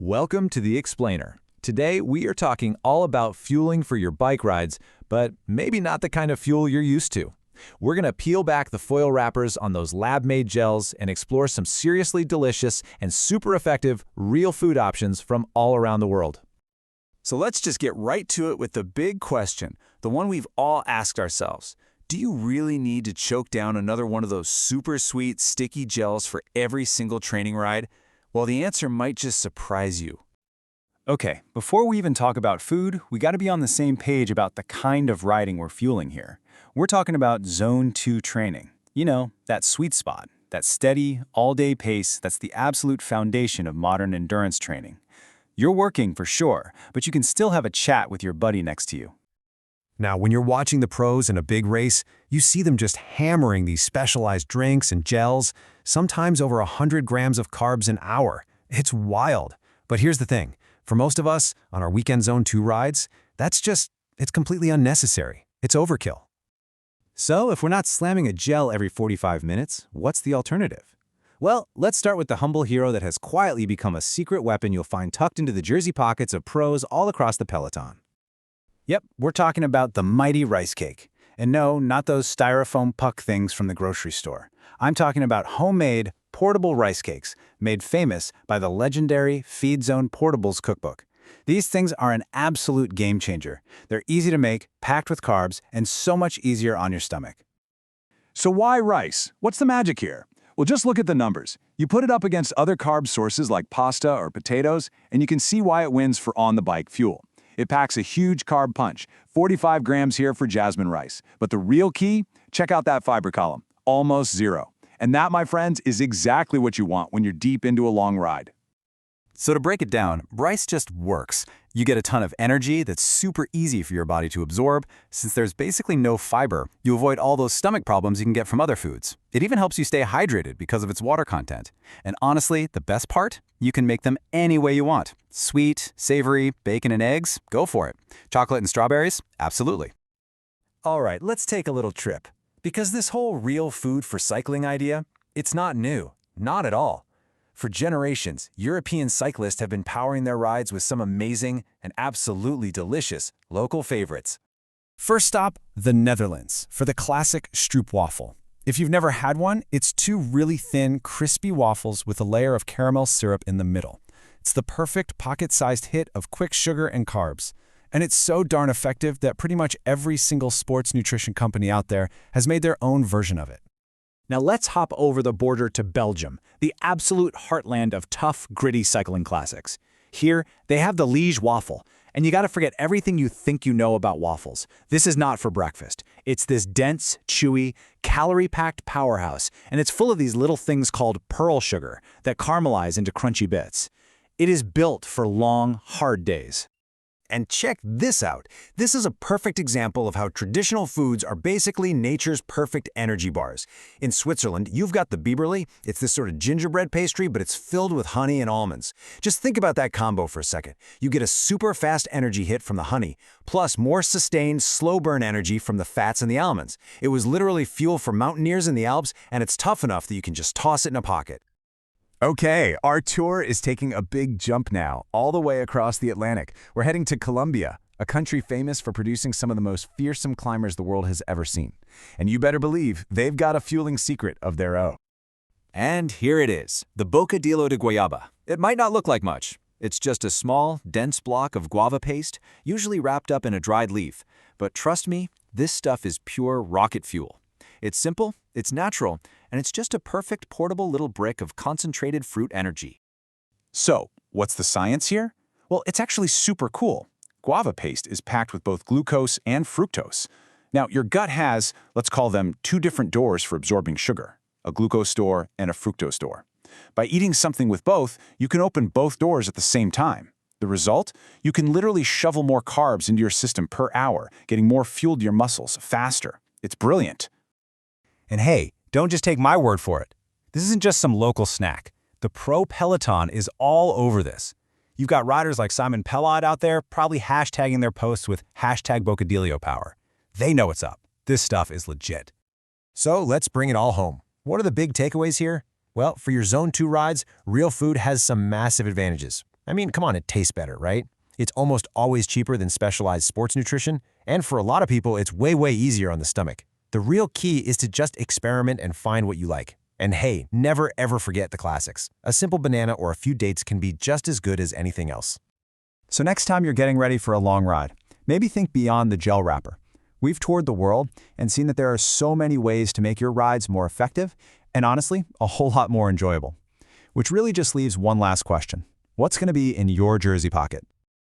Welcome to The Explainer. Today, we are talking all about fueling for your bike rides, but maybe not the kind of fuel you're used to. We're going to peel back the foil wrappers on those lab-made gels and explore some seriously delicious and super effective real food options from all around the world. So let's just get right to it with the big question, the one we've all asked ourselves. Do you really need to choke down another one of those super sweet, sticky gels for every single training ride? Well, the answer might just surprise you. Okay, before we even talk about food, we got to be on the same page about the kind of riding we're fueling here. We're talking about Zone 2 training. You know, that sweet spot, that steady, all-day pace that's the absolute foundation of modern endurance training. You're working for sure, but you can still have a chat with your buddy next to you. Now, when you're watching the pros in a big race, you see them just hammering these specialized drinks and gels, sometimes over 100 grams of carbs an hour. It's wild. But here's the thing. For most of us, on our weekend Zone 2 rides, it's completely unnecessary. It's overkill. So, if we're not slamming a gel every 45 minutes, what's the alternative? Well, let's start with the humble hero that has quietly become a secret weapon you'll find tucked into the jersey pockets of pros all across the peloton. Yep, we're talking about the mighty rice cake. And no, not those styrofoam puck things from the grocery store. I'm talking about homemade, portable rice cakes, made famous by the legendary Feed Zone Portables cookbook. These things are an absolute game changer. They're easy to make, packed with carbs, and so much easier on your stomach. So why rice? What's the magic here? Well, just look at the numbers. You put it up against other carb sources like pasta or potatoes, and you can see why it wins for on-the-bike fuel. It packs a huge carb punch, 45 grams here for jasmine rice. But the real key? Check out that fiber column, almost zero. And that, my friends, is exactly what you want when you're deep into a long ride. So to break it down, rice just works. You get a ton of energy that's super easy for your body to absorb. Since there's basically no fiber, you avoid all those stomach problems you can get from other foods. It even helps you stay hydrated because of its water content. And honestly, the best part? You can make them any way you want. Sweet, savory, bacon and eggs, go for it. Chocolate and strawberries? Absolutely. All right, let's take a little trip. Because this whole real food for cycling idea, it's not new. Not at all. For generations, European cyclists have been powering their rides with some amazing and absolutely delicious local favorites. First stop, the Netherlands, for the classic stroopwafel. If you've never had one, it's two really thin, crispy waffles with a layer of caramel syrup in the middle. It's the perfect pocket-sized hit of quick sugar and carbs. And it's so darn effective that pretty much every single sports nutrition company out there has made their own version of it. Now let's hop over the border to Belgium, the absolute heartland of tough, gritty cycling classics. Here, they have the Liège waffle, and you gotta forget everything you think you know about waffles. This is not for breakfast. It's this dense, chewy, calorie-packed powerhouse, and it's full of these little things called pearl sugar that caramelize into crunchy bits. It is built for long, hard days. And check this out. This is a perfect example of how traditional foods are basically nature's perfect energy bars. In Switzerland, you've got the Biberli. It's this sort of gingerbread pastry, but it's filled with honey and almonds. Just think about that combo for a second. You get a super fast energy hit from the honey, plus more sustained, slow-burn energy from the fats and the almonds. It was literally fuel for mountaineers in the Alps, and it's tough enough that you can just toss it in a pocket. Okay, our tour is taking a big jump now, all the way across the Atlantic. We're heading to Colombia, a country famous for producing some of the most fearsome climbers the world has ever seen. And you better believe they've got a fueling secret of their own. And here it is, the bocadillo de guayaba. It might not look like much. It's just a small, dense block of guava paste, usually wrapped up in a dried leaf. But trust me, this stuff is pure rocket fuel. It's simple, it's natural, and it's just a perfect portable little brick of concentrated fruit energy. So, what's the science here? Well, it's actually super cool. Guava paste is packed with both glucose and fructose. Now, your gut has, let's call them, two different doors for absorbing sugar, a glucose door and a fructose door. By eating something with both, you can open both doors at the same time. The result? You can literally shovel more carbs into your system per hour, getting more fuel to your muscles faster. It's brilliant. And hey, don't just take my word for it. This isn't just some local snack. The pro-peloton is all over this. You've got riders like Simon Pellot out there probably hashtagging their posts with #bocadillo power. They know what's up. This stuff is legit. So let's bring it all home. What are the big takeaways here? Well, for your Zone 2 rides, real food has some massive advantages. I mean, come on, it tastes better, right? It's almost always cheaper than specialized sports nutrition, and for a lot of people, it's way easier on the stomach. The real key is to just experiment and find what you like. And hey, never ever forget the classics. A simple banana or a few dates can be just as good as anything else. So next time you're getting ready for a long ride, maybe think beyond the gel wrapper. We've toured the world and seen that there are so many ways to make your rides more effective and honestly, a whole lot more enjoyable. Which really just leaves one last question. What's going to be in your jersey pocket?